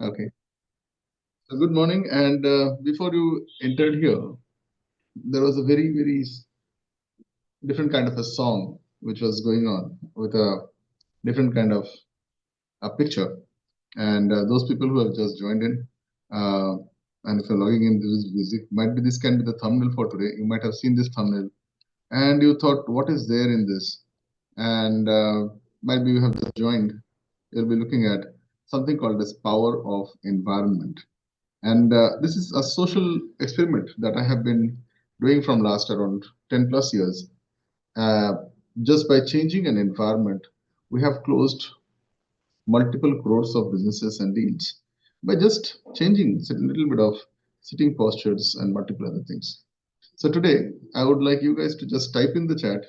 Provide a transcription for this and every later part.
Okay. So good morning. And before you entered here, there was a very different kind of a song which was going on with a different kind of a picture. And those people who have just joined in, uh, and if you're logging in this music, might be this can be the thumbnail for today. You might have seen this thumbnail, and you thought, what is there in this? And might be you have just joined. You'll be looking at something called as power of environment. And this is a social experiment that I have been doing from last around 10 plus years. Uh, just by changing an environment, we have closed multiple crores of businesses and deals by just changing a little bit of sitting postures and multiple other things. So today, I would like you guys to just type in the chat,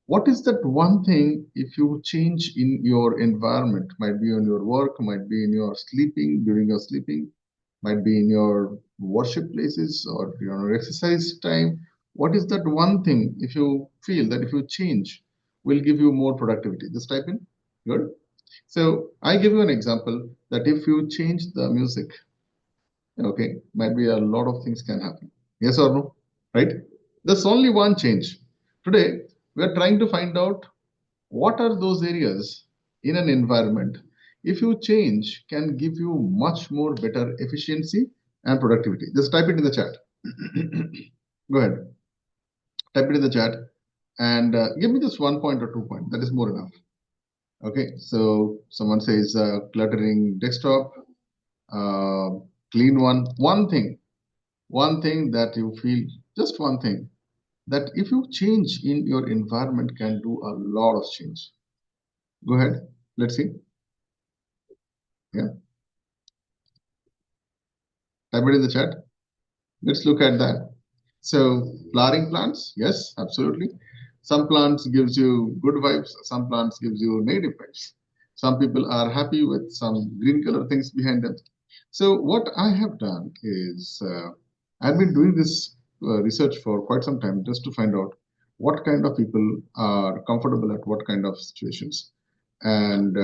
what is that one thing if you change in your environment, might be on your work, might be in your sleeping, during your sleeping, might be in your worship places or your exercise time. What is that one thing if you feel that if you change will give you more productivity? Just type in. Good. So I give you an example that if you change the music, okay, might be a lot of things can happen. Yes or no? Right? There's only one change. Today, we are trying to find out what are those areas in an environment if you change can give you much more better efficiency and productivity. Just type it in the chat. Go ahead, type it in the chat and give me just 1 point or 2 point. That is more enough. Okay, so someone says cluttering desktop, uh, clean one thing that you feel, just one thing that if you change in your environment can do a lot of change. Go ahead, let's see. Yeah, type it in the chat. Let's look at that. So flowering plants, yes, absolutely. Some plants gives you good vibes, some plants gives you negative vibes. Some people are happy with some green color things behind them. So what I have done is I've been doing this research for quite some time just to find out what kind of people are comfortable at what kind of situations. And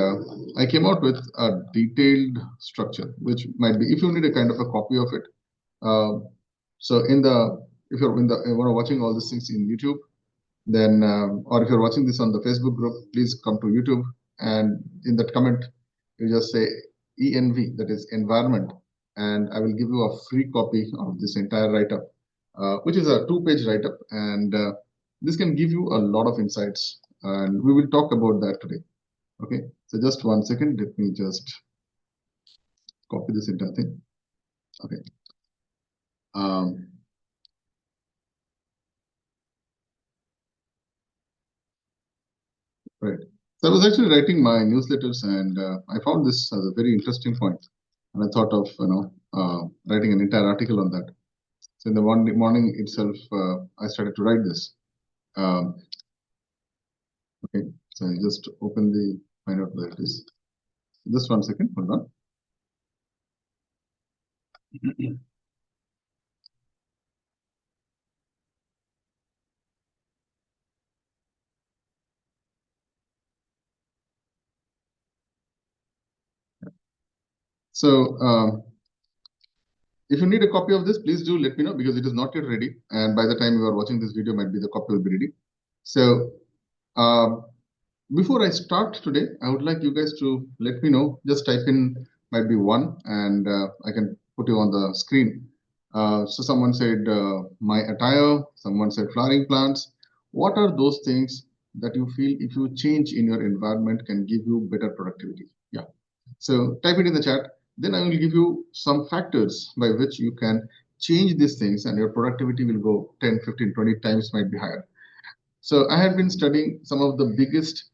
I came out with a detailed structure, which might be, if you need a kind of a copy of it, uh, so in the if you're in the watching all these things in YouTube, then or if you're watching this on the Facebook group, please come to YouTube and in that comment you just say ENV, that is environment, and I will give you a free copy of this entire write-up, which is a 2-page write-up, and this can give you a lot of insights, and we will talk about that today. Okay, so just 1 second, let me just copy this entire thing. Okay. Right. So I was actually writing my newsletters, and I found this as a very interesting point, and I thought of writing an entire article on that. So in the morning itself, I started to write this. Um, okay, so I just open the find out where it is. Just 1 second, hold on. So if you need a copy of this, please do let me know because it is not yet ready, and by the time you are watching this video, might be the copy will be ready. So. Before I start today, I would like you guys to let me know. Just type in might be one, and I can put you on the screen. So someone said my attire. Someone said flowering plants. What are those things that you feel if you change in your environment can give you better productivity? Yeah. So type it in the chat. Then I will give you some factors by which you can change these things and your productivity will go 10, 15, 20 times might be higher. So I have been studying some of the biggest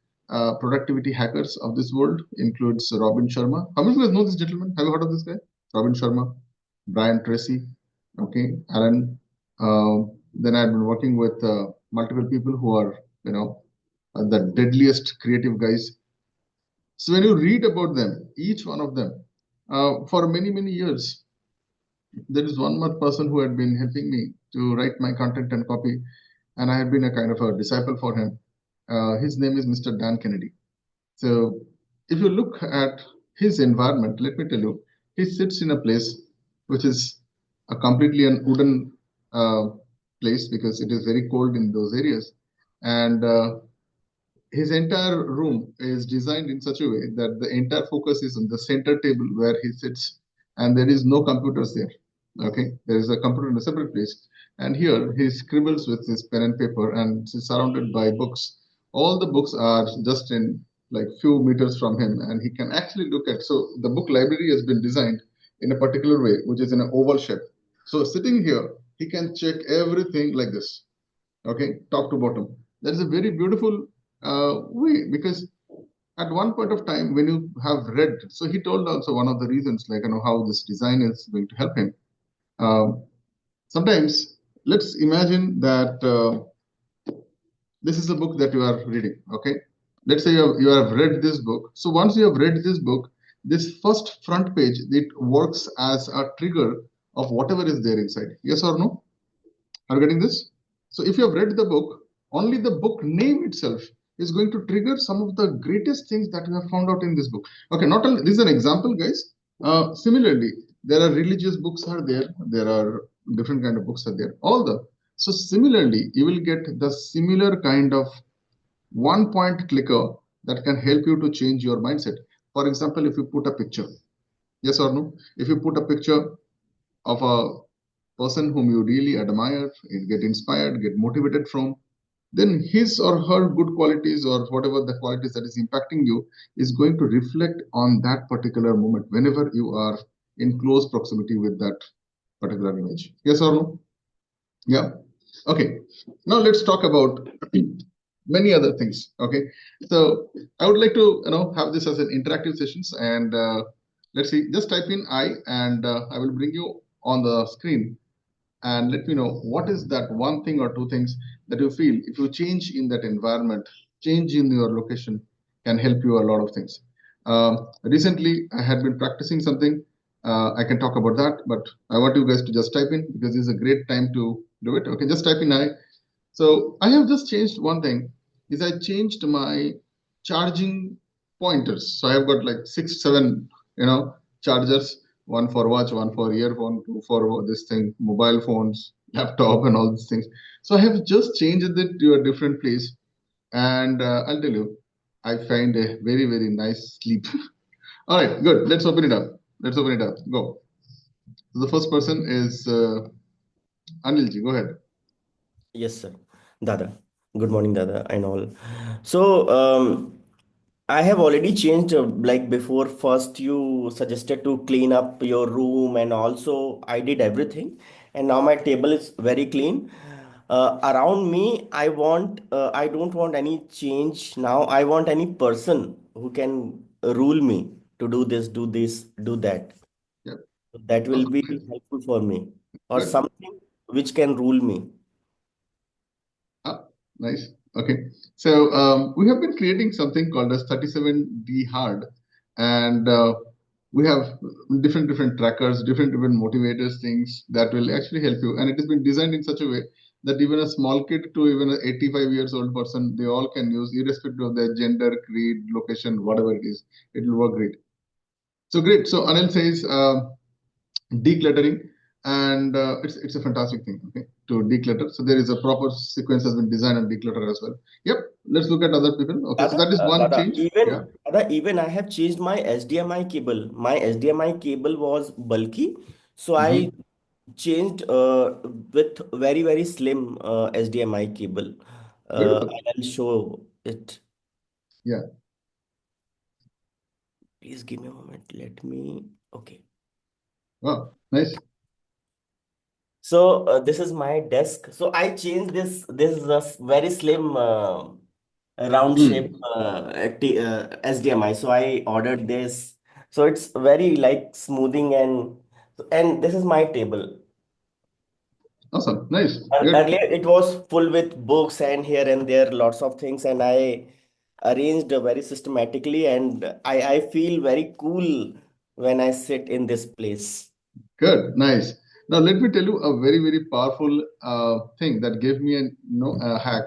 productivity hackers of this world, includes Robin Sharma. How many of you guys know this gentleman? Have you heard of this guy? Robin Sharma, Brian Tracy, okay, Alan. Then I've been working with multiple people who are, the deadliest creative guys. So when you read about them, each one of them, for many years, there is one more person who had been helping me to write my content and copy, and I had been a kind of a disciple for him. His name is Mr. Dan Kennedy. So if you look at his environment, let me tell you, he sits in a place which is a completely an wooden uh, place because it is very cold in those areas, and his entire room is designed in such a way that the entire focus is on the center table where he sits, and there is no computers there. Okay, there is a computer in a separate place, and here he scribbles with his pen and paper, and is surrounded by books. All the books are just in like few meters from him, and he can actually look at. So the book library has been designed in a particular way, which is in an oval shape. So sitting here, he can check everything like this. Okay, top to bottom. That is a very beautiful way because at one point of time when you have read, so he told also one of the reasons, like how this design is going to help him. Uh, Sometimes let's imagine that this is a book that you are reading. Okay, let's say you have read this book. So once you have read this book, this first front page it works as a trigger of whatever is there inside. Yes or no? Are you getting this? So if you have read the book, only the book name itself is going to trigger some of the greatest things that you have found out in this book. Okay, not only this is an example, guys. Similarly, there are religious books are there. There are different kind of books are there. All the so similarly, you will get the similar kind of one point clicker that can help you to change your mindset. For example, if you put a picture, yes or no? If you put a picture of a person whom you really admire, get inspired, get motivated from, then his or her good qualities or whatever the qualities that is impacting you is going to reflect on that particular moment whenever you are in close proximity with that particular image. Yes or no? Yeah. Okay. Now let's talk about many other things. Okay. So I would like to have this as an interactive sessions and let's see. Just type in I and I will bring you on the screen and let me know what is that one thing or two things that you feel if you change in that environment, change in your location can help you a lot of things. Recently, I had been practicing something. I can talk about that, but I want you guys to just type in because this is a great time to do it. Okay, just type in I. So I have just changed one thing. Is I changed my charging pointers. So I have got like 6, 7, chargers. One for watch, one for earphone, two for this thing, mobile phones, laptop, and all these things. So I have just changed it to a different place, and I'll tell you, I find a very very nice sleep. All right, good. Let's open it up. Let's open it up. Go. So the first person is Anilji. Go ahead. Yes, sir. Dada. Good morning, Dada, and all. So, I have already changed, like before, first you suggested to clean up your room, and also I did everything. And now my table is very clean. Around me, I don't want any change now. I want any person who can rule me to do this, do that. Yeah. That will Awesome. be Nice. helpful for me, or Good. something which can rule me. Ah, nice. Okay. So we have been creating something called as 37D hard, and we have different trackers, different motivators, things that will actually help you. And it has been designed in such a way that even a small kid to even an 85 years old person, they all can use, irrespective of their gender, creed, location, whatever it is. It will work great. So great. So Anil says. Decluttering, and it's a fantastic thing, okay, to declutter. So there is a proper sequence has been designed on declutter as well. Yep, let's look at other people. Okay, so that is one change. Yeah. Even I have changed my HDMI cable. My HDMI cable was bulky, so I Hmm. changed with very slim HDMI cable. Beautiful. I'll show it. Yeah. Please give me a moment. Let me. Okay. Wow, nice. So this is my desk. So I changed this. This is a very slim round shape Hmm. HDMI. So I ordered this. So it's very like smoothing, and this is my table. Awesome. Nice. Good. Earlier it was full with books and here and there lots of things, and I arranged very systematically, and I feel very cool when I sit in this place. Good. Nice. Now let me tell you a very very powerful thing that gave me a hack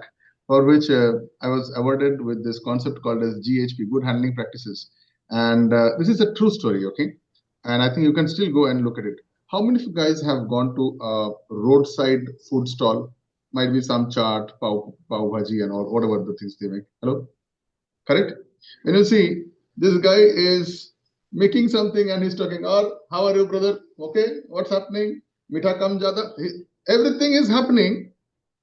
for which I was awarded with this concept called as GHP, good handling practices, and this is a true story. Okay. and I think you can still go and look at it. How many of you guys have gone to a roadside food stall? Might be some chaat, pav bhaji, and all whatever the things they make. Hello, correct? When you see this guy is making something and he's talking, or how are you, brother? Okay, what's happening? Mitha kam jada. Everything is happening,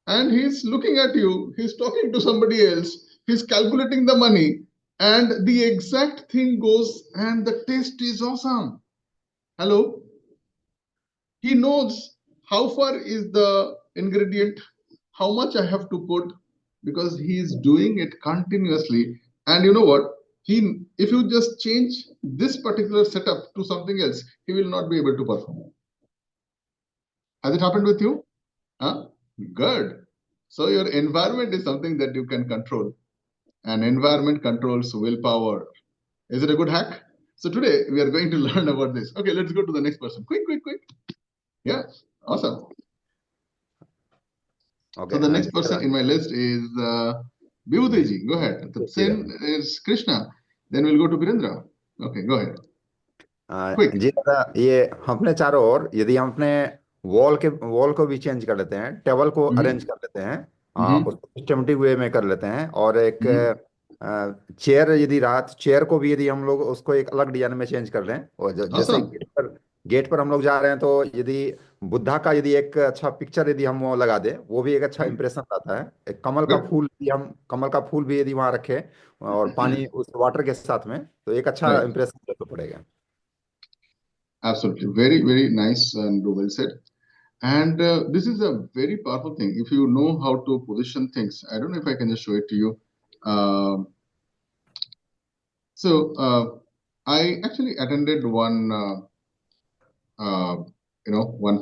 and he's looking at you. He's talking to somebody else. He's calculating the money, and the exact thing goes, and the taste is awesome. Hello, he knows how far is the ingredient, how much I have to put, because he is doing it continuously. And you know what? If you just change this particular setup to something else, he will not be able to perform. Has it happened with you? Huh? Good. So your environment is something that you can control, and environment controls willpower. Is it a good hack? So today we are going to learn about this. Okay, let's go to the next person. Quick, quick, quick. Yeah, awesome. Okay, So the next Jai person in my list is ji Vibhuti. Go ahead. The ji same is Krishna. Then we'll go to Virendra. Okay, go ahead. Quick. जी दादा, ये अपने चारों ओर यदि हम अपने wall को भी change कर लेते हैं, टेबल को अरेंज Mm-hmm. कर लेते हैं, Mm-hmm. उसको सिस्टमेटिक वे में कर लेते हैं, और एक Mm-hmm. चेयर यदि रहा तो चेयर को भी यदि हम लोग उसको एक अलग डिजाइन में चेंज कर लें, और जैसे Awesome. गेट पर हम लोग जा रहे हैं तो यदि बुद्धा का यदि एक अच्छा पिक्चर यदि हम वो लगा दें, वो भी एक अच्छा Mm-hmm. इंप्रेशन लाता है। एक कमल का Good. फूल यदि हम कमल का फूल भी यदि वहां रखें और पानी उस वाटर के साथ में, तो एक अच्छा Right. इंप्रेशन तो पड़ेगा। Absolutely. Very, very nice and well said. And this is a very powerful thing. If you know how to position things, I don't know if I can just show it to you. Um so I actually attended one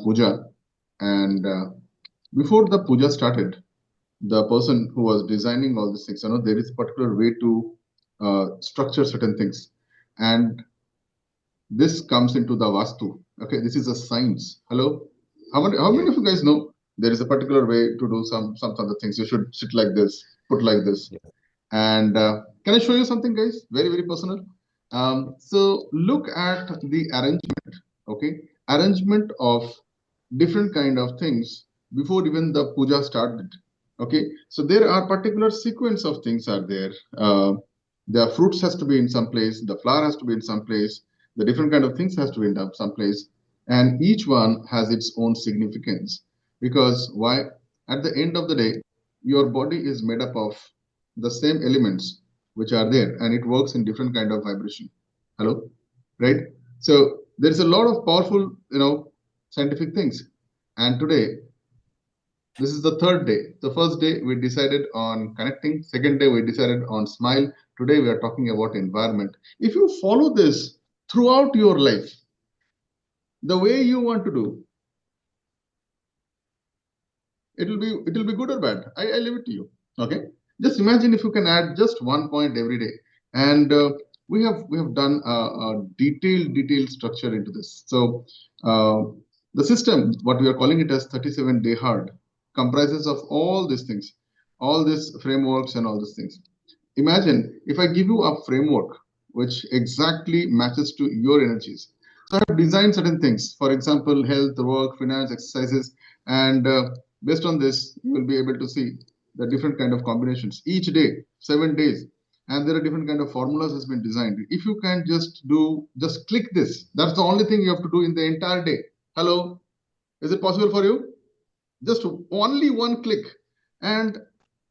puja, and before the puja started, the person who was designing all these things, there is a particular way to structure certain things, and this comes into the vastu. Okay, this is a science. Hello, how many Yes, of you guys know there is a particular way to do some other things? You should sit like this, put like this, yes, and can I show you something, guys? Very, very personal. So look at the arrangement. Okay, arrangement of different kind of things before even the puja started. Okay, so there are particular sequence of things are there. The fruits has to be in some place, the flower has to be in some place, the different kind of things has to be in some place, and each one has its own significance. Because why? At the end of the day, your body is made up of the same elements which are there, and it works in different kind of vibration. Hello, right? So there is a lot of powerful, scientific things. And today, this is the third day. The first day we decided on connecting. Second day we decided on smile. Today we are talking about environment. If you follow this throughout your life, the way you want to do, it will be good or bad. I leave it to you. Okay. Just imagine if you can add just 1 point every day, and we have done a detailed structure into this. So uh, the system, what we are calling it as 37-day hard, comprises of all these things, all these frameworks and all these things. Imagine if I give you a framework which exactly matches to your energies. So I have designed certain things, for example, health, work, finance, exercises, and based on this, you will be able to see the different kind of combinations each day, 7 days, and there are different kind of formulas has been designed. If you can just click this, that's the only thing you have to do in the entire day. Hello, is it possible for you? Just only one click, and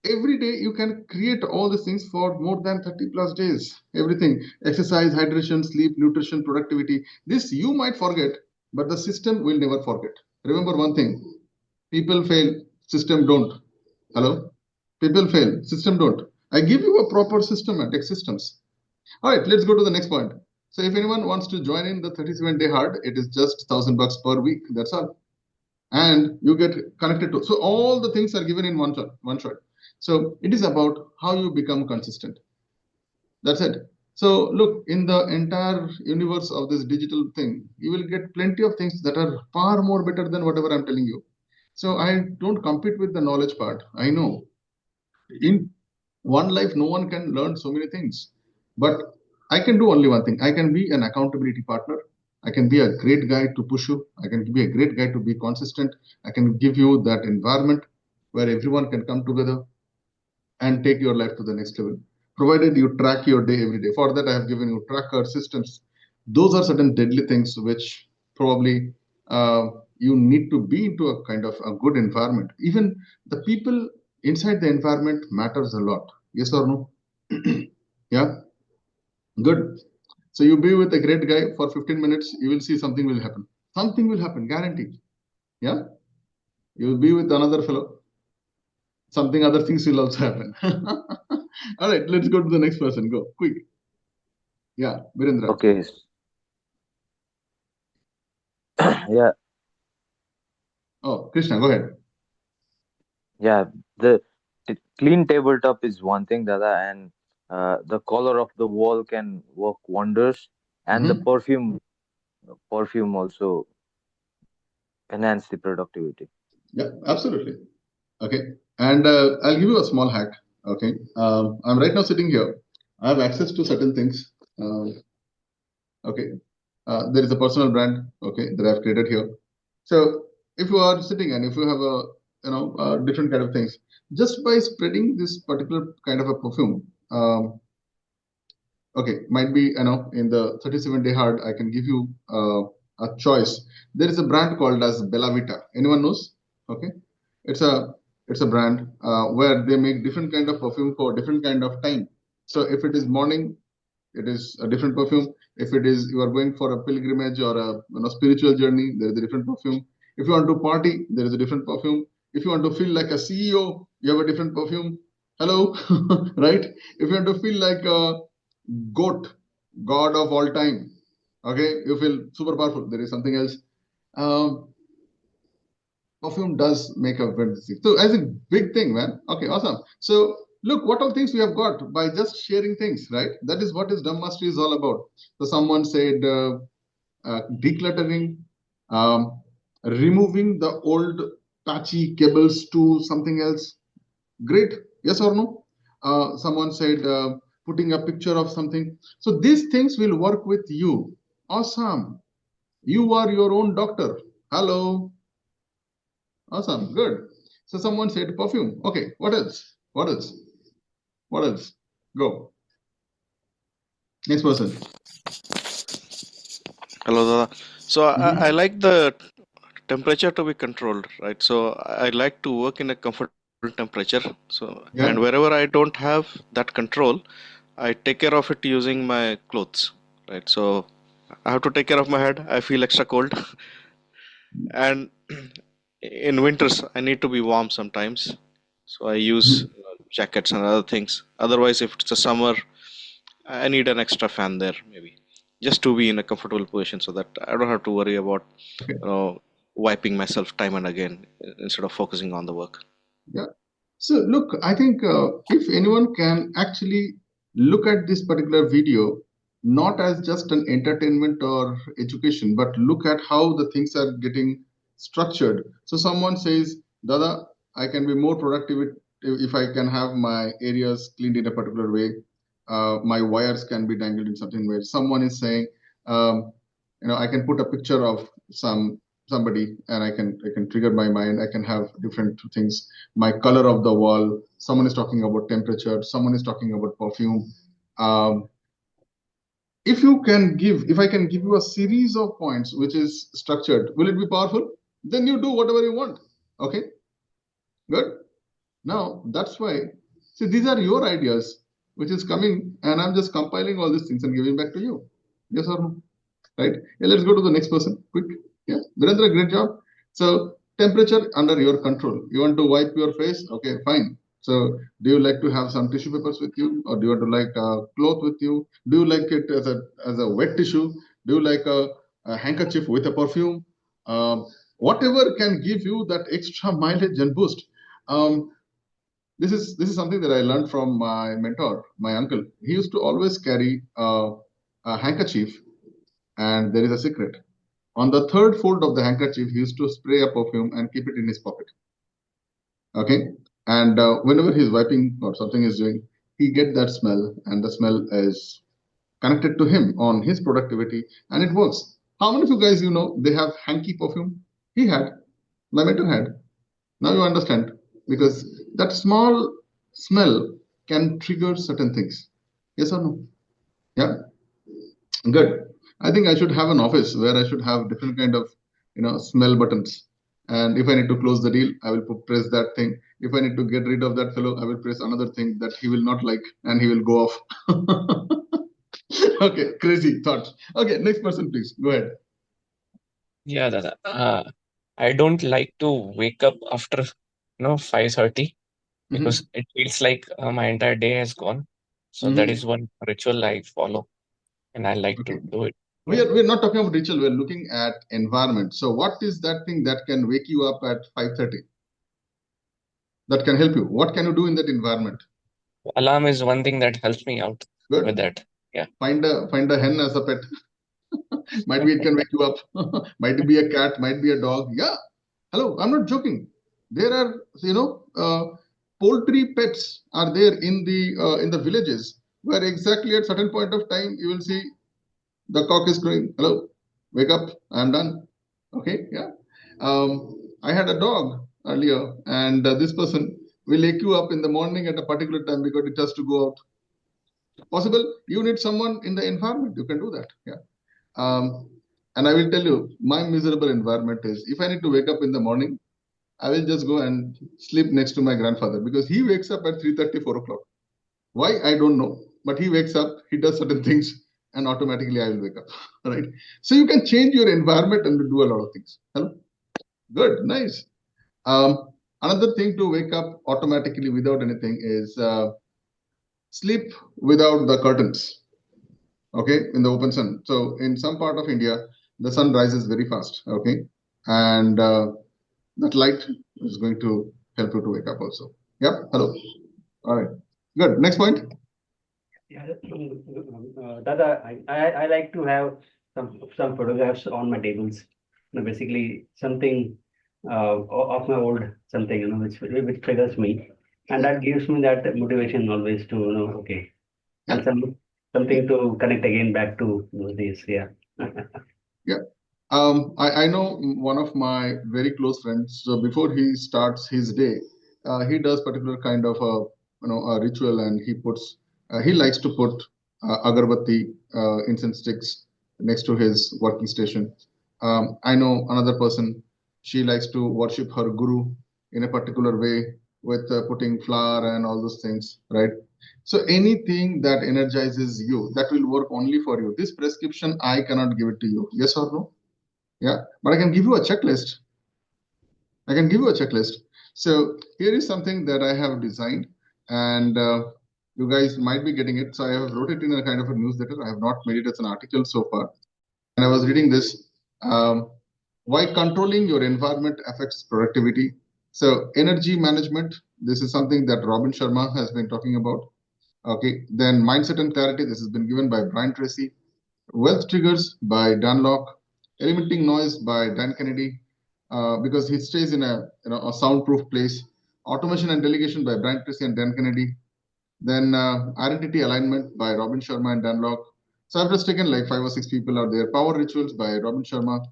every day you can create all these things for more than 30 plus days. Everything, exercise, hydration, sleep, nutrition, productivity, this you might forget, but the system will never forget. Remember one thing: people fail, system don't. Hello, people fail, system don't. I give you a proper systematic systems. All right, let's go to the next point. So if anyone wants to join in the 37-day hard, it is just $1,000 per week, that's all, and you get connected to. So all the things are given in one shot. So it is about how you become consistent. That's it. So look, in the entire universe of this digital thing, you will get plenty of things that are far more better than whatever I'm telling you. So I don't compete with the knowledge part. I know in one life no one can learn so many things, but I can do only one thing. I can be an accountability partner. I can be a great guy to push you. I can be a great guy to be consistent. I can give you that environment where everyone can come together and take your life to the next level, provided you track your day every day. For that, I have given you tracker systems. Those are certain deadly things which probably you need to be into a kind of a good environment. Even the people inside the environment matters a lot. Yes or no? Yeah, good. So you be with a great guy for 15 minutes, you will see something will happen. Something will happen, guaranteed. Yeah, you will be with another fellow, something other things will also happen. All right, let's go to the next person. Go quick. Yeah, Virendra. Okay. Yeah, Oh, Krishna, go ahead. yeah. The clean tabletop is one thing, Dada, and the color of the wall can work wonders, and the Hmm. perfume also enhance the productivity. Yeah, absolutely. Okay, and I'll give you a small hack. Okay, I'm right now sitting here. I have access to certain things. Okay, there is a personal brand. Okay, that I've created here. So if you are sitting and if you have a different kind of things, just by spreading this particular kind of a perfume, okay, might be in the 37-day hard, I can give you a choice. There is a brand called as Bella Vita. Anyone knows? Okay, it's a brand where they make different kind of perfume for different kind of time. So if it is morning, it is a different perfume. If it is you are going for a pilgrimage or a spiritual journey, there is a different perfume. If you want to party, there is a different perfume. If you want to feel like a CEO, you have a different perfume. Hello, right? If you want to feel like a goat, god of all time, okay, you feel super powerful. There is something else. Um, Perfume does make a very so as a big thing, man. Okay, awesome. So look what all things we have got by just sharing things, right? That is what is Dhamma Mastery is all about. So someone said decluttering, removing the old patchy cables to something else. Great, yes or no? Someone said putting a picture of something. So these things will work with you. Awesome. You are your own doctor. Hello. Awesome, good. So someone said perfume. Okay, what else? What else? What else? Go. Next person. Hello, Dada. So I Hmm. like the temperature to be controlled, right? So I like to work in a comfortable temperature. So and Yeah. wherever I don't have that control, I take care of it using my clothes, right? So I have to take care of my head. I feel extra cold, and in winters I need to be warm sometimes. So I use Mhm. jackets and other things. Otherwise, if it's a summer, I need an extra fan there, maybe, just to be in a comfortable position so that I don't have to worry about, Okay. wiping myself time and again instead of focusing on the work. Yeah. So look, I think if anyone can actually look at this particular video, not as just an entertainment or education, but look at how the things are getting structured. So someone says, Dada, I can be more productive if I can have my areas cleaned in a particular way. My wires can be dangled in certain way. Someone is saying, um, I can put a picture of somebody and I can trigger my mind. I can have different things, my color of the wall. Someone is talking about temperature. Someone is talking about perfume. Um, if I can give you a series of points which is structured, will it be powerful? Then you do whatever you want. Okay, good. Now that's why. See, these are your ideas, which is coming, and I'm just compiling all these things and giving back to you. Yes or no? Right? Yeah, let's go to the next person. Quick. Yeah, Virendra, great job. So temperature under your control. You want to wipe your face? Okay, fine. So do you like to have some tissue papers with you, or do you want to like a cloth with you? Do you like it as a wet tissue? Do you like a handkerchief with a perfume? Whatever can give you that extra mileage and boost. Um, this is something that I learned from my mentor, my uncle. He used to always carry a handkerchief, and there is a secret. On the third fold of the handkerchief, he used to spray a perfume and keep it in his pocket. Okay, and whenever he's wiping or something is doing, he get that smell, and the smell is connected to him on his productivity, and it works. How many of you guys, they have hanky perfume? He had, my mentor had. Now you understand, because that small smell can trigger certain things. Yes or no? Yeah, good. I think I should have an office where I should have different kind of, smell buttons. And if I need to close the deal, I will press that thing. If I need to get rid of that fellow, I will press another thing that he will not like, and he will go off. Okay, crazy thoughts. Okay, next person, please go ahead. Yeah, Dada. I don't like to wake up after 5:30 because it feels like my entire day has gone. So that is one ritual I follow, and I like Okay. to do it. We're not talking about ritual. We're looking at environment. So, what is that thing that can wake you up at 5:30? That can help you. What can you do in that environment? Alarm is one thing that helps me out with Good. that. Yeah. Find a hen as a pet. Might be it can wake you up. Might be a cat. Might be a dog. Yeah. Hello. I'm not joking. There are poultry pets are there in the villages where exactly at certain point of time you will see the cock is crowing. Hello, wake up. I'm done. Okay, yeah. I had a dog earlier, and this person will wake you up in the morning at a particular time because it has to go out. Possible you need someone in the environment. You can do that. Yeah. And I will tell you, my miserable environment is if I need to wake up in the morning, I will just go and sleep next to my grandfather because he wakes up at 3:30, 4 o'clock. Why? I don't know. But he wakes up, he does certain things, and automatically I will wake up. Right? So you can change your environment and do a lot of things. Hello? Good, nice. Another thing to wake up automatically without anything is sleep without the curtains. Okay, in the open sun. So in some part of India, the sun rises very fast. Okay, and that light is going to help you to wake up also. Yep. Hello. All right. Good. Next point. Yeah, Dada, I like to have some photographs on my tables. Basically something of my old something, which triggers me, and that gives me that motivation always to okay, and something to connect again back to those days. Yeah. Yeah. I know one of my very close friends. So before he starts his day, he does particular kind of a ritual, and he likes to put agarbatti incense sticks next to his working station. I know another person. She likes to worship her guru in a particular way with putting flour and all those things, right? So anything that energizes you, that will work only for you. This prescription, I cannot give it to you. Yes or no? Yeah, but I can give you a checklist. I can give you a checklist. So here is something that I have designed, and you guys might be getting it. So I have wrote it in a kind of a newsletter. I have not made it as an article so far. And I was reading this. Why controlling your environment affects productivity. So energy management. This is something that Robin Sharma has been talking about. Okay. Then mindset and clarity. This has been given by Brian Tracy. Wealth Triggers by Dan Locke, Eliminating Noise by Dan Kennedy, because he stays in a soundproof place. Automation and Delegation by Brian Tracy and Dan Kennedy. Then Identity Alignment by Robin Sharma and Dan Locke. So I've just taken like 5 or 6 people out there. Power Rituals by Robin Sharma.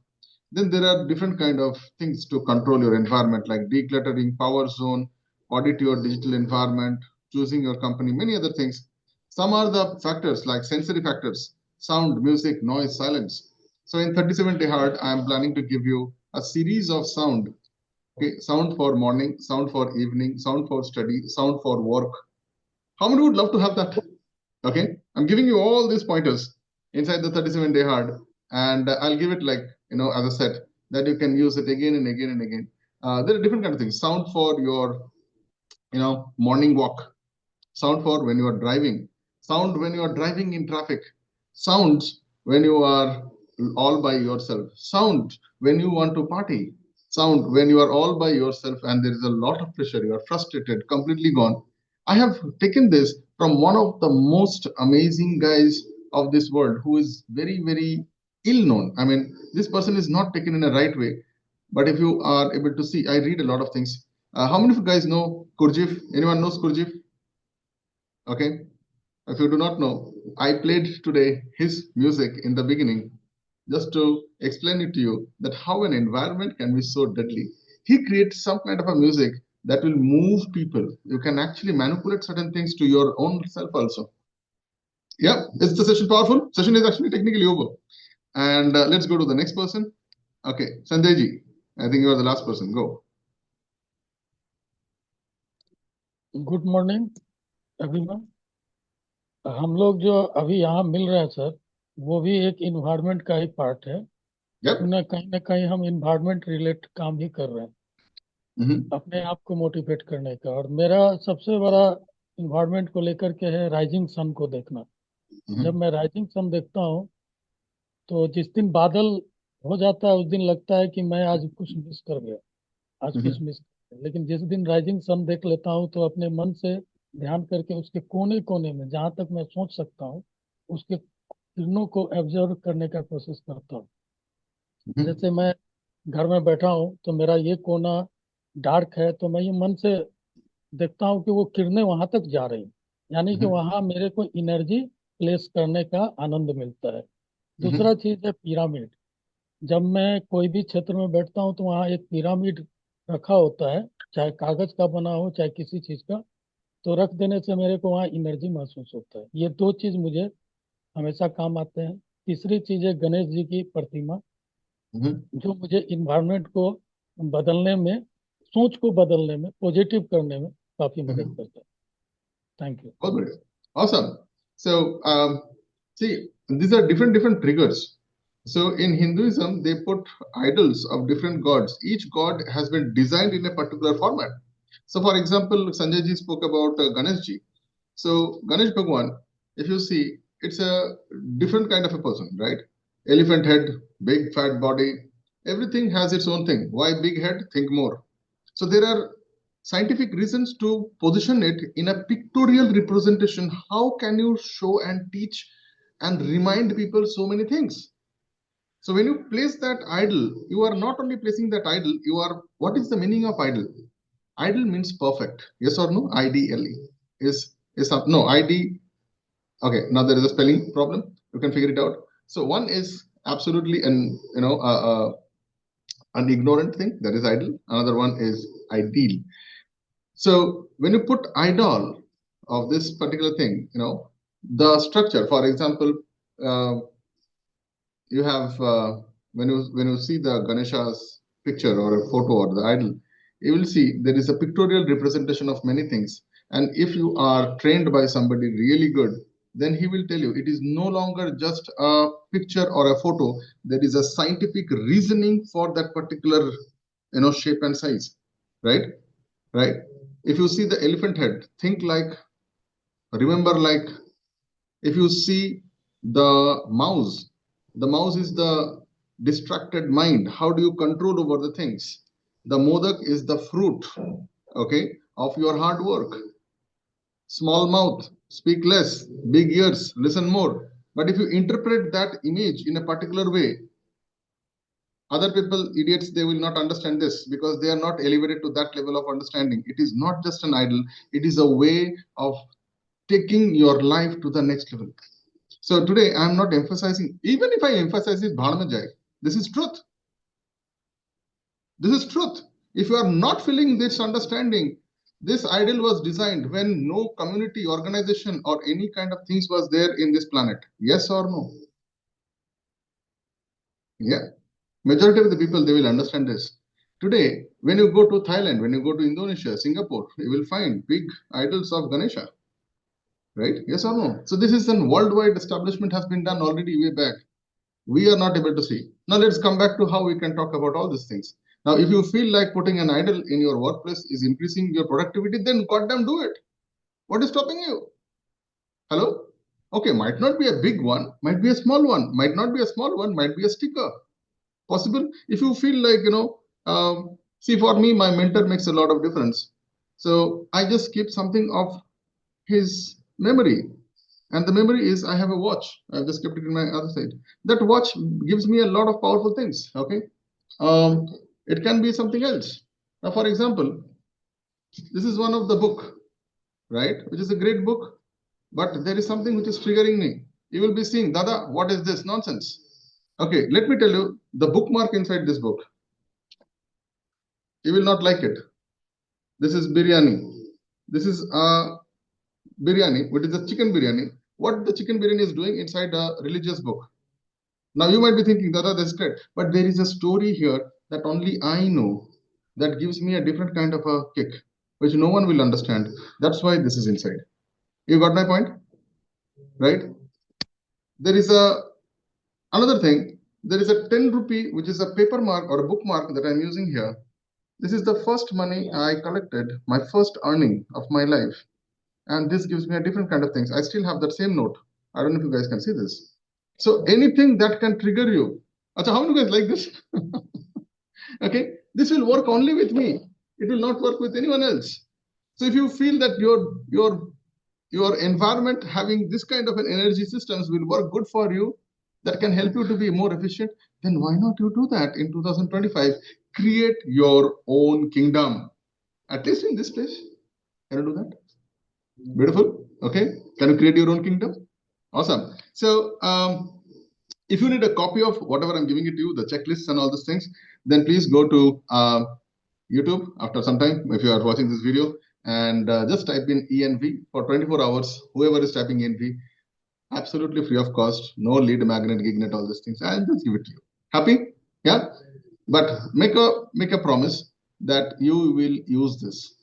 Then there are different kind of things to control your environment, like decluttering, power zone, audit your digital environment, choosing your company, many other things. Some are the factors like sensory factors, sound, music, noise, silence. So in 37 Day Hard, I am planning to give you a series of sound. Okay, sound for morning, sound for evening, sound for study, sound for work. How many would love to have that? Okay, I'm giving you all these pointers inside the 37 Day Hard, and I'll give it like, as I said, that you can use it again and again and again. There are different kind of things. Sound for your, morning walk. Sound for when you are driving. Sound when you are driving in traffic. Sounds when you are all by yourself. Sound when you want to party. Sound when you are all by yourself and there is a lot of pressure. You are frustrated, completely gone. I have taken this from one of the most amazing guys of this world who is very, very ill known. I mean, this person is not taken in a right way. But if you are able to see, I read a lot of things. How many of you guys know Gurdjieff? Anyone knows Gurdjieff? Okay. If you do not know, I played today his music in the beginning. just to explain it to you that how an environment can be so deadly. He creates some kind of a music that will move people. You can actually manipulate certain things to your own self also. Yeah, is the session powerful? Session is actually technically over. And let's go to the next person. Okay, Sanjay ji, I think you are the last person. Go. Good morning everyone. हम लोग जो अभी यहाँ मिल रहे हैं sir, वो भी एक इन्वायरमेंट का ही पार्ट है। Yep. न कहीं हम इन्वायरमेंट रिलेटेड काम ही कर रहे हैं अपने आप को मोटिवेट करने का। और मेरा सबसे बड़ा इन्वायरमेंट को लेकर के है राइजिंग सन को देखना। जब मैं राइजिंग सन देखता हूँ तो जिस दिन बादल हो जाता है उस दिन लगता है कि मैं आज कुछ मिस कर गया, आज कुछ मिस कर गया। लेकिन जिस दिन राइजिंग सन देख लेता हूँ तो अपने मन से ध्यान करके उसके कोने कोने में जहां तक मैं सोच सकता हूँ उसके किरणों को एब्जर्व करने का कोशिश करता हूँ। जैसे मैं घर में बैठा हूँ तो मेरा ये कोना डार्क है, तो मैं ये मन से देखता हूँ कि वो किरणें वहां तक जा रही हैं, यानी कि वहां मेरे को एनर्जी प्लेस करने का आनंद मिलता है। दूसरा चीज है पिरामिड। जब मैं कोई भी क्षेत्र में बैठता हूँ तो वहाँ एक पिरामिड रखा होता है, चाहे कागज का बना हो चाहे किसी चीज का, तो रख देने से मेरे को वहाँ एनर्जी महसूस होता है। ये दो चीज मुझे हमेशा काम आते हैं। तीसरी चीज है गणेश जी की प्रतिमा, जो मुझे इन्वायरमेंट को बदलने में, सोच को बदलने में, पॉजिटिव करने में काफी मदद करता है। Thank you. All right. Awesome. So, see, these are different triggers. So, in Hinduism, they put idols of different gods. Each god has been designed in a particular format. So, for example, Sanjay ji spoke about Ganesh ji. So, Ganesh Bhagwan, if you see, it's a different kind of a person, right? Elephant head, big fat body, everything has its own thing. Why big head? Think more. So, there are scientific reasons to position it in a pictorial representation. How can you show and teach and remind people so many things? So when you place that idol, you are not only placing that idol, you are, what is the meaning of idol? Idol means perfect. Yes or no? IDLE is no ID. Okay, now there is a spelling problem. You can figure it out. So one is absolutely an an ignorant thing, that is idol. Another one is ideal. So when you put idol of this particular thing, the structure, for example, you have when you see the Ganesha's picture or a photo or the idol, you will see there is a pictorial representation of many things. And if you are trained by somebody really good, then he will tell you it is no longer just a picture or a photo. There is a scientific reasoning for that particular shape and size, right? Right? If you see the elephant head, think like, remember like, if you see the mouse is the distracted mind. How do you control over the things? The modak is the fruit, okay, of your hard work. Small mouth, speak less, big ears, listen more. But if you interpret that image in a particular way, other people, idiots, they will not understand this because they are not elevated to that level of understanding. It is not just an idol, it is a way of taking your life to the next level. So today I am not emphasizing, even if I emphasize it, this is truth. This is truth. If you are not feeling this understanding, this idol was designed when no community, organization, or any kind of things was there in this planet. Yes or no? Yeah. Majority of the people, they will understand this. Today, when you go to Thailand, when you go to Indonesia, Singapore, you will find big idols of Ganesha. Right? Yes or no? So this is a worldwide establishment has been done already way back. We are not able to see. Now let's come back to how we can talk about all these things. Now, if you feel like putting an idol in your workplace is increasing your productivity, then goddamn do it. What is stopping you? Hello? Okay, might not be a big one, might be a small one, might not be a small one, might be a sticker. Possible. If you feel like, see, for me, my mentor makes a lot of difference. So I just keep something of his memory. And the memory is, I have a watch. I've just kept it in my other side. That watch gives me a lot of powerful things. Okay. It can be something else. Now, for example, this is one of the book, right? Which is a great book, but there is something which is triggering me. You will be seeing, Dada, what is this nonsense? Okay, let me tell you the bookmark inside this book. You will not like it. This is biryani. This is biryani, which is a chicken biryani. What the chicken biryani is doing inside a religious book. Now you might be thinking, Dada, that's great, but there is a story here that only I know that gives me a different kind of a kick, which no one will understand. That's why this is inside. You got my point, right? There is another thing. There is a 10 rupee, which is a paper mark or a bookmark that I'm using here. This is the first money I collected, my first earning of my life. And this gives me a different kind of things. I still have that same note. I don't know if you guys can see this. So anything that can trigger you. Acha, how do you guys like this? Okay, this will work only with me. It will not work with anyone else. So if you feel that your environment having this kind of an energy systems will work good for you, that can help you to be more efficient, then why not you do that in 2025? Create your own kingdom. At least in this place. Can you do that? Beautiful. Okay. Can you create your own kingdom? Awesome. So if you need a copy of whatever I'm giving it to you, the checklists and all those things, then please go to YouTube after some time if you are watching this video and just type in ENV for 24 hours. Whoever is typing ENV, absolutely free of cost, no lead magnet, gignet, all these things. I'll just give it to you. Happy? Yeah. But make a promise that you will use this.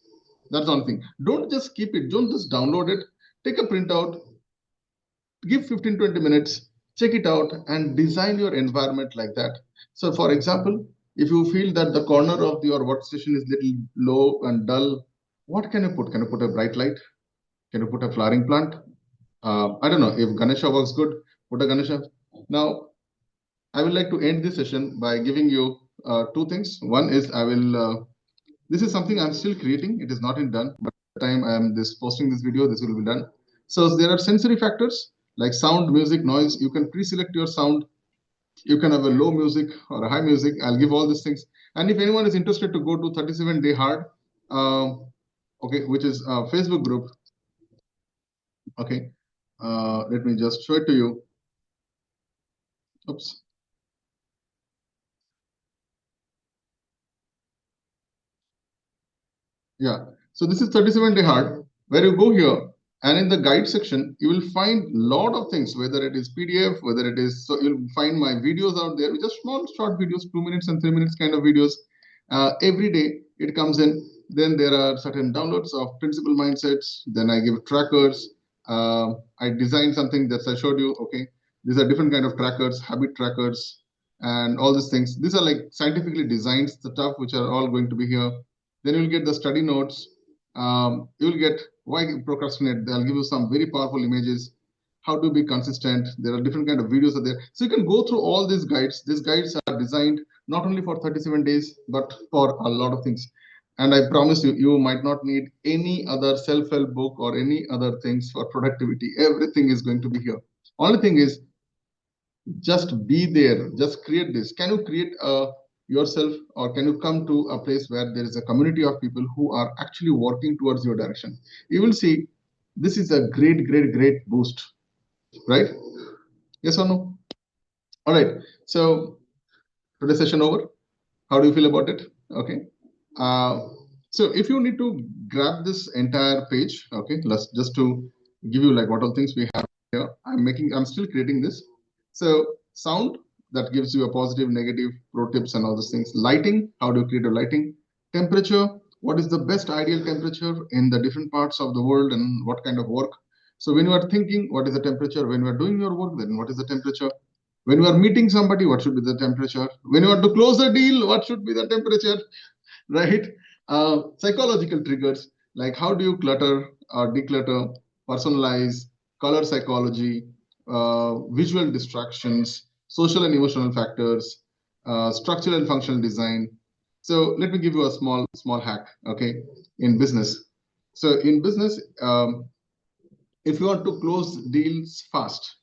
That's one thing. Don't just keep it. Don't just download it. Take a printout. Give 15-20 minutes. Check it out and design your environment like that. So, for example, if you feel that the corner of your workstation is little low and dull, what can you put? Can you put a bright light? Can you put a flowering plant? I don't know if Ganesha works good. Put a Ganesha. Now, I would like to end this session by giving you two things. One is I will. This is something I'm still creating. It is not in done, but by the time I am posting this video, this will be done. So there are sensory factors like sound, music, noise. You can pre-select your sound. You can have a low music or a high music. I'll give all these things. And if anyone is interested to go to 37 Day Hard, okay, which is a Facebook group. Okay, let me just show it to you. Oops. Yeah. So this is 37 Day Hard, where you go here and in the guide section, you will find a lot of things, whether it is PDF, whether it is, so you'll find my videos out there, which are small, short videos, 2 minutes and 3 minutes kind of videos. Every day it comes in. Then there are certain downloads of principal mindsets. Then I give trackers. I design something that I showed you. Okay. These are different kind of trackers, habit trackers, and all these things. These are like scientifically designed stuff, which are all going to be here. Then you'll get the study notes. You'll get why procrastinate. They'll give you some very powerful images. How to be consistent. There are different kind of videos are there. So you can go through all these guides. These guides are designed not only for 37 days, but for a lot of things. And I promise you, you might not need any other self-help book or any other things for productivity. Everything is going to be here. Only thing is, just be there. Just create this. Can you create yourself, or can you come to a place where there is a community of people who are actually working towards your direction? You will see this is a great boost, right? Yes or no? All right. So today's session over. How do you feel about it? Okay. So if you need to grab this entire page, okay, let's just to give you like what all things we have here. I'm still creating this. So sound, that gives you a positive, negative, pro tips and all those things. Lighting, how do you create a lighting? Temperature, what is the best ideal temperature in the different parts of the world and what kind of work? So when you are thinking, what is the temperature? When you are doing your work, then what is the temperature? When you are meeting somebody, what should be the temperature? When you want to close a deal, what should be the temperature? Right? Psychological triggers, like how do you clutter or declutter, personalize, color psychology, visual distractions, social and emotional factors, structural and functional design. So let me give you a small hack, okay, in business. So in business, if you want to close deals fast,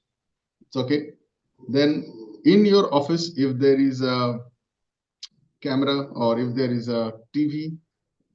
it's okay. Then in your office, if there is a camera or if there is a TV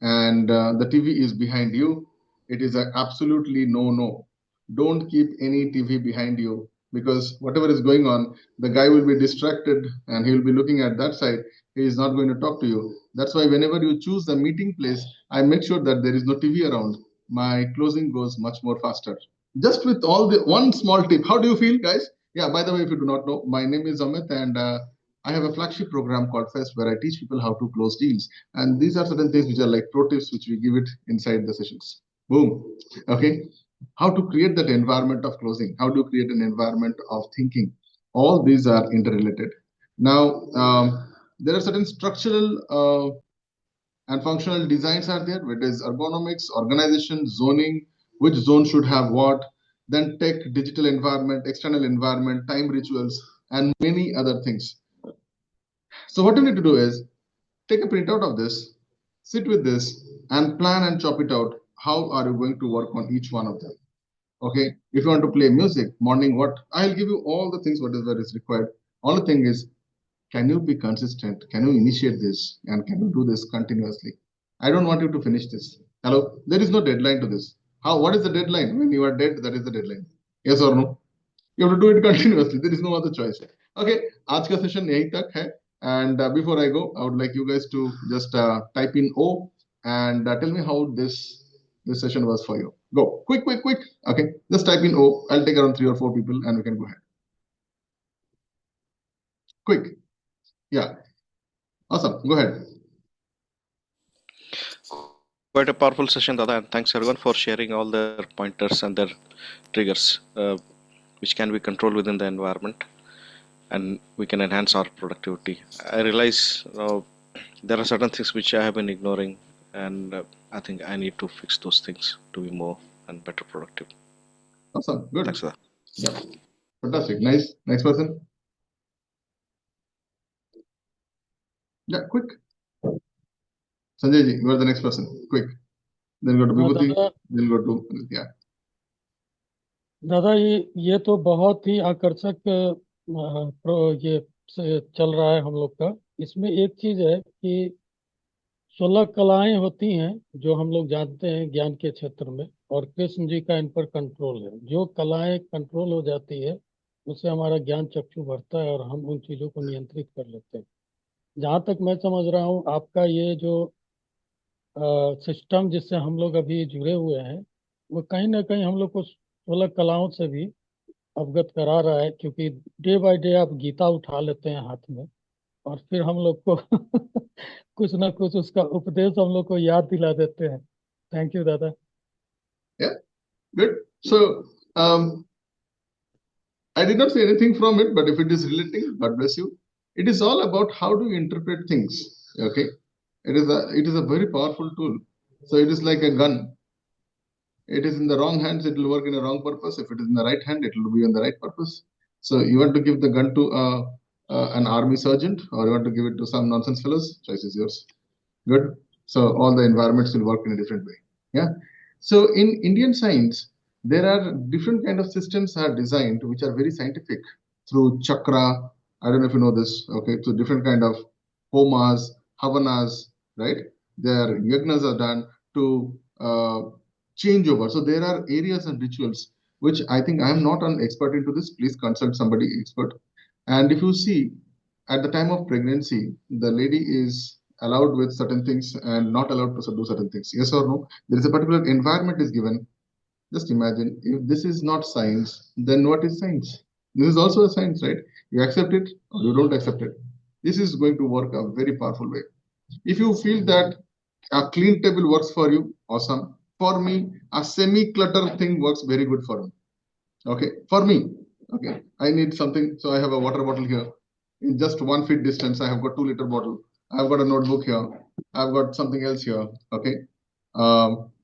and the TV is behind you, it is a absolutely no. Don't keep any TV behind you. because whatever is going on, the guy will be distracted and he will be looking at that side. He is not going to talk to you. That's why whenever you choose the meeting place, I make sure that there is no TV around. My closing goes much more faster. Just with all the one small tip. How do you feel, guys? Yeah, by the way, if you do not know, my name is Amit, and I have a flagship program called Fest where I teach people how to close deals. And these are certain things which are like pro tips which we give it inside the sessions. Boom. Okay. How to create that environment of closing, how to create an environment of thinking. All these are interrelated. Now, there are certain structural and functional designs are there, whether it is ergonomics, organization, zoning, which zone should have what, then tech, digital environment, external environment, time rituals, and many other things. So what you need to do is take a printout of this, sit with this, and plan and chop it out. How are you going to work on each one of them? Okay, if you want to play music, morning, what? I'll give you all the things, whatever is required. All the thing is, can you be consistent? Can you initiate this? And can you do this continuously? I don't want you to finish this. Hello? There is no deadline to this. How? What is the deadline? When you are dead, that is the deadline. Yes or no? You have to do it continuously. There is no other choice. Okay, आज का session यही तक है. And before I go, I would like you guys to just type in O and tell me how this session was for you. Go, quick. Okay, just type in O. I'll take around 3 or 4 people and we can go ahead. Quick. Yeah. Awesome. Go ahead. Quite a powerful session, Dada, and thanks everyone for sharing all their pointers and their triggers, which can be controlled within the environment, and we can enhance our productivity. I realize there are certain things which I have been ignoring, and I think I need to fix those things to be more and better productive. Awesome. Good. Thanks, Dada. Yeah. Fantastic. Nice. Next person. Yeah, quick. Sanjay ji, you are the next person. Quick. Then go to Vibhuti. दादा Then go to yeah. दादा ये तो बहुत ही आकर्षक ये चल रहा है हम लोग का। इसमें एक चीज है कि 16 कलाएं होती हैं जो हम लोग जानते हैं ज्ञान के क्षेत्र में, और कृष्ण जी का इन पर कंट्रोल है। जो कलाएं कंट्रोल हो जाती है उससे हमारा ज्ञान चक्षु बढ़ता है और हम उन चीजों को नियंत्रित कर लेते हैं। जहां तक मैं समझ रहा हूँ, आपका ये जो सिस्टम जिससे हम लोग अभी जुड़े हुए हैं, वो कहीं ना कहीं हम लोग को 16 कलाओं से भी अवगत करा रहा है, क्योंकि डे बाय डे आप गीता उठा लेते हैं हाथ में और फिर हम लोग को कुछ ना कुछ उसका उपदेश हम लोग को याद दिला देते हैं। थैंक यू दादा। Yeah. Good. So I did not say anything from it, but if it is relating, God bless you. It is all about how do you interpret things. Okay. It is a very powerful tool. So it is like a gun. It is in the wrong hands, it will work in a wrong purpose. If it is in the right hand, it will be on the right purpose. So you want to give the gun to an army sergeant, or you want to give it to some nonsense fellows? Choice is yours. Good. So all the environments will work in a different way. Yeah. So in Indian science, there are different kind of systems are designed which are very scientific through chakra. I don't know if you know this. Okay. So different kind of homas, havanas, right? Their yagnas are done to change over. So there are areas and rituals which I think I am not an expert into this. Please consult somebody expert. And if you see, at the time of pregnancy, the lady is allowed with certain things and not allowed to do certain things. Yes or no? There is a particular environment is given. Just imagine, if this is not science, then what is science? This is also a science, right? You accept it or you don't accept it. This is going to work a very powerful way. If you feel that a clean table works for you, awesome. For me, a semi-clutter thing works very good for me. Okay, for me. Okay, I need something, so I have a water bottle here. In just 1 feet distance, I have got 2 liter bottle. I've got a notebook here. I've got something else here. Okay.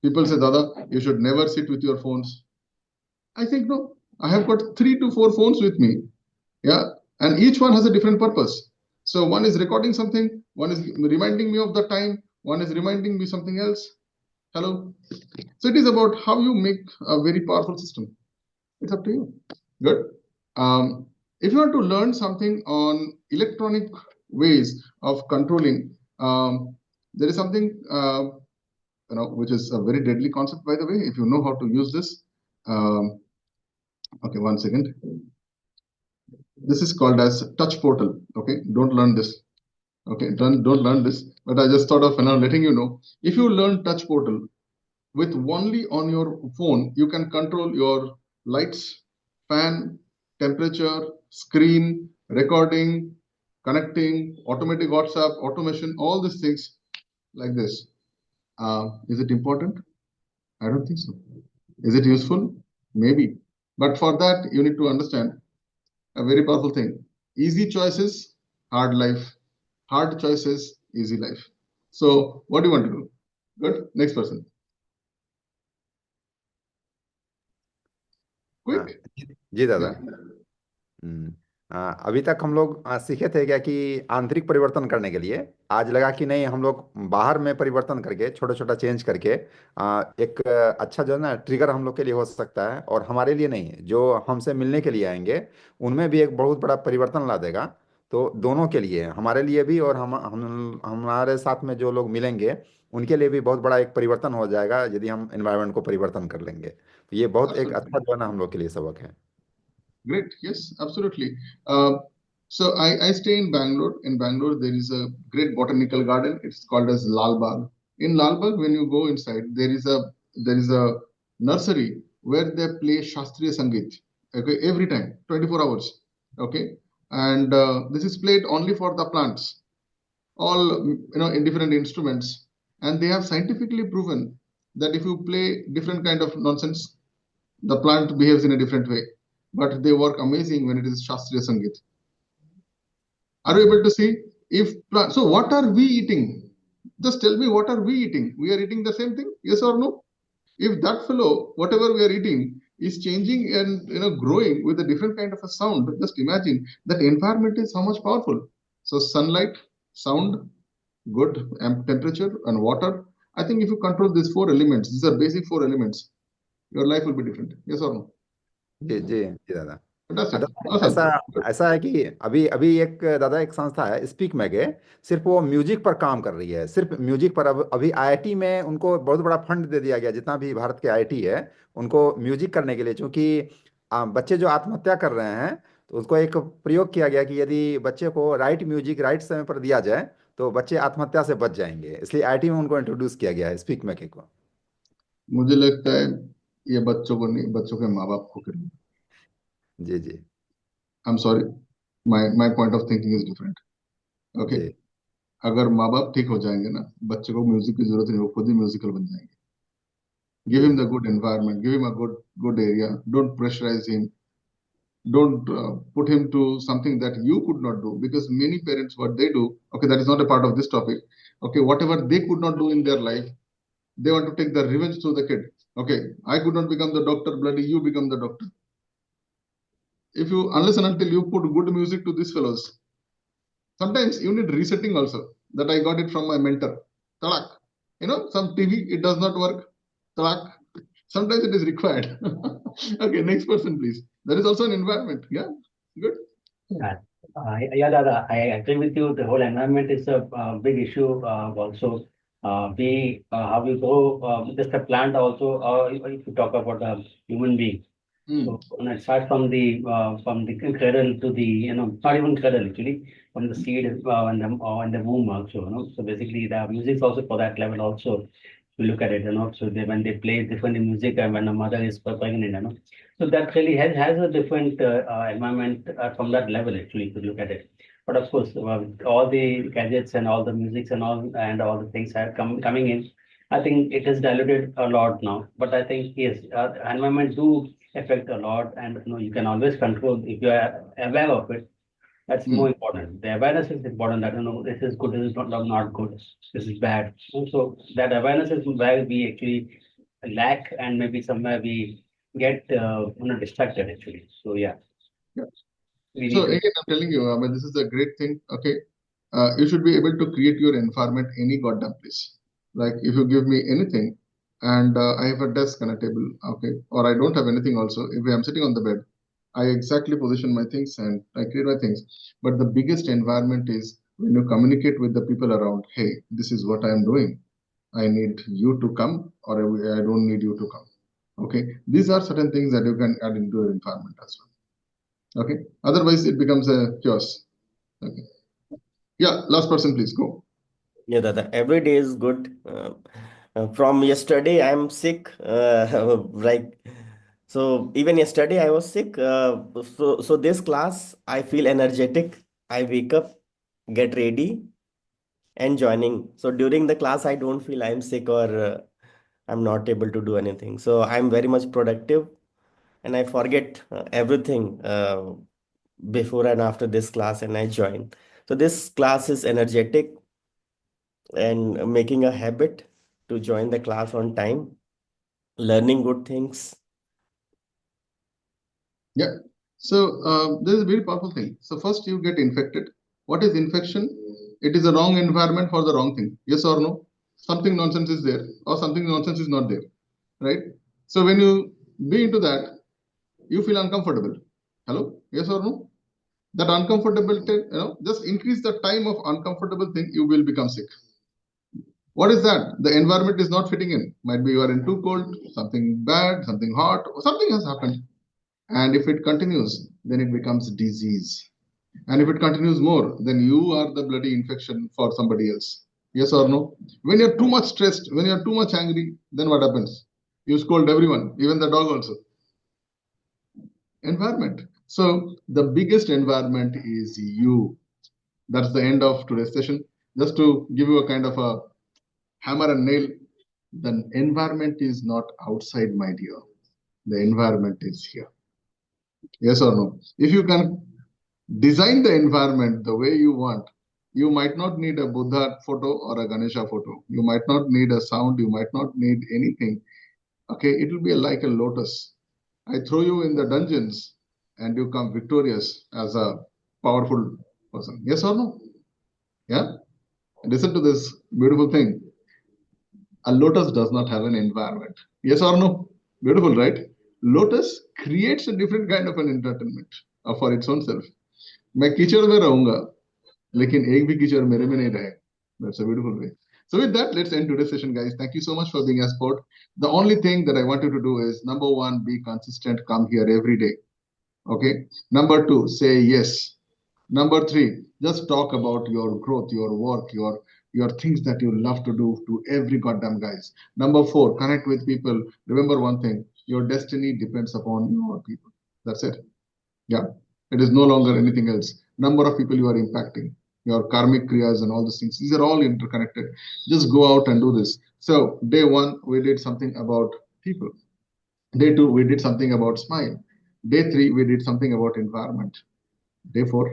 People say, Dada, you should never sit with your phones. I think no. I have got 3 to 4 phones with me. Yeah, and each one has a different purpose. So one is recording something, one is reminding me of the time, one is reminding me something else. Hello. So it is about how you make a very powerful system. It's up to you. Good. If you want to learn something on electronic ways of controlling, there is something which is a very deadly concept, by the way. If you know how to use this, okay, 1 second. This is called as touch portal. Okay, don't learn this. Okay, don't learn this. But I just thought of letting you know. If you learn touch portal with only on your phone, you can control your lights, fan, temperature, screen, recording, connecting, automatic WhatsApp, automation, all these things like this. Is it important? I don't think so. Is it useful? Maybe. But for that, you need to understand a very powerful thing. Easy choices, hard life. Hard choices, easy life. So what do you want to do? Good. Next person. हाँ, Quick. जी दादा। Yeah. हम्म, अभी तक हम लोग सीखे थे क्या कि आंतरिक परिवर्तन करने के लिए, आज लगा कि नहीं, हम लोग बाहर में परिवर्तन करके छोटा छोटा चेंज करके एक अच्छा जो है ना ट्रिगर हम लोग के लिए हो सकता है, और हमारे लिए नहीं, जो हमसे मिलने के लिए आएंगे उनमें भी एक बहुत बड़ा परिवर्तन ला देगा। तो दोनों के लिए, हमारे लिए भी और हम हमारे साथ में जो लोग मिलेंगे उनके लिए भी बहुत बड़ा एक परिवर्तन हो जाएगा यदि हम एनवायरनमेंट को परिवर्तन कर लेंगे। तो ये बहुत एक अच्छा Absolutely. जो है ना हम लोग के लिए सबक है। Great. Yes, absolutely. So I stay in Bangalore. In Bangalore, there is a great botanical garden. It's called as Lal Bagh. In Lal Bagh, when you go inside, there is a nursery where they play Shastriya Sangeet. Okay, every time, 24 hours. Okay, and this is played only for the plants, all in different instruments, and they have scientifically proven that if you play different kind of nonsense, the plant behaves in a different way, but they work amazing when it is Shastriya Sangeet. Are you able to see? So what are we eating? Just tell me, what are we eating? We are eating the same thing, yes or no? If that fellow, whatever we are eating, is changing and growing with a different kind of a sound, just imagine that environment is how much powerful. So sunlight, sound, good temperature, and water. I think if you control these four elements, these are basic four elements, your life will be different. Yes or no? जी जी जी दादा। Fantastic. दादा, ऐसा Awesome. Good. ऐसा है कि अभी अभी एक दादा एक संस्था है स्पीक में के, सिर्फ वो म्यूजिक पर काम कर रही है, सिर्फ म्यूजिक पर। अब अभी आईआईटी में उनको बहुत बड़ा फंड दे दिया गया, जितना भी भारत के आईआईटी है उनको म्यूजिक करने के लिए, क्योंकि बच्चे जो आत्महत्या कर रहे हैं, तो उसको एक प्रयोग किया गया कि यदि बच्चे को राइट म्यूजिक राइट समय पर दिया जाए तो बच्चे आत्महत्या से बच जाएंगे, इसलिए आईआईटी में उनको इंट्रोड्यूस किया गया है स्पीक में के को। मुझे लगता है ये बच्चों को नहीं, बच्चों के माँ बाप को करना। जी जी I am sorry, my point of thinking is different. Okay, जी अगर माँ बाप ठीक हो जाएंगे ना, बच्चे को म्यूजिक की जरूरत नहीं, वो खुद ही म्यूजिकल बन जाएंगे। गिव जी हिम जी the good environment, give him a good area, don't pressurise him, don't put him to something that you could not do, because many parents, what they do, okay, that is not a part of this topic. Okay, whatever they could not do in their life, they want to take the revenge to the kid. Okay, I could not become the doctor, bloody you become the doctor. If you, unless and until you put good music to these fellows, sometimes you need resetting also. That I got it from my mentor. Talak. Some TV, it does not work. Talak. Sometimes it is required. Okay, next person, please. There is also an environment. Yeah, good. Yeah, yeah, Dada, I agree with you. The whole environment is a big issue. Also, how we grow, just a plant also, if you talk about a human being. So when I start from the cradle to the, not even cradle actually, from the seed and the womb also, So basically the music is also for that level also. We look at it, So when they play different music and when a mother is pregnant, So that really has a different environment from that level actually, if you look at it. But of course, all the gadgets and all the musics and all the things are coming in. I think it has diluted a lot now. But I think yes, environment do affect a lot, and you can always control if you are aware of it. That's more important. The awareness is important that this is good, this is not good, this is bad. So that awareness is where we actually lack, and maybe somewhere we get distracted actually. So yeah, Yeah. we So need to. again, I'm telling you, this is a great thing. Okay, you should be able to create your environment any goddamn place. Like if you give me anything, and I have a desk and a table, okay, or I don't have anything also. If I'm sitting on the bed, I exactly position my things and I create my things. But the biggest environment is when you communicate with the people around. Hey, this is what I am doing. I need you to come, or I don't need you to come. Okay, these are certain things that you can add into your environment as well. Okay. Otherwise, it becomes a chaos. Okay. Yeah. Last person, please go. Yeah, Dada. Every day is good. From yesterday, I'm sick. Like, so even yesterday I was sick. So this class, I feel energetic. I wake up, get ready, and joining. So during the class, I don't feel I'm sick or I'm not able to do anything. So I'm very much productive, and I forget everything before and after this class, and I join. So this class is energetic and making a habit to join the class on time, learning good things. Yeah. So this is a very powerful thing. So first you get infected. What is infection? It is a wrong environment for the wrong thing. Yes or no? Something nonsense is there or something nonsense is not there. Right? So when you be into that, you feel uncomfortable. Hello? Yes or no? That uncomfortability, just increase the time of uncomfortable thing, you will become sick. What is that? The environment is not fitting in. Might be you are in too cold, something bad, something hot, or something has happened. And if it continues, then it becomes disease. And if it continues more, then you are the bloody infection for somebody else. Yes or no? When you're too much stressed, when you're too much angry, then what happens? You scold everyone, even the dog also. Environment. So the biggest environment is you. That's the end of today's session. Just to give you a kind of a hammer and nail, the environment is not outside, my dear. The environment is here. Yes or no? If you can design the environment the way you want, you might not need a Buddha photo or a Ganesha photo. You might not need a sound. You might not need anything. Okay, it will be like a lotus. I throw you in the dungeons and you come victorious as a powerful person. Yes or no? Yeah? Listen to this beautiful thing. A lotus does not have an environment. Yes or no? Beautiful, right? Lotus creates a different kind of an entertainment for its own self. मैं कीचड़ में रहूंगा लेकिन एक भी कीचड़ मेरे में नहीं रहे. That's a beautiful way. So with that, let's end today's session, guys. Thank you so much for being a sport. The only thing that I want you to do is number one, be consistent. Come here every day. Okay. Number two, say yes. Number three, just talk about your growth, your work, your things that you love to do to every goddamn guys. Number four, connect with people. Remember one thing, your destiny depends upon your people. That's it. Yeah. It is no longer anything else. Number of people you are impacting, your karmic kriyas and all these things. These are all interconnected. Just go out and do this. So day one, we did something about people. Day two, we did something about smile. Day three, we did something about environment. Day four,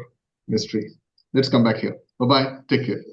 mystery. Let's come back here. Bye bye. Take care.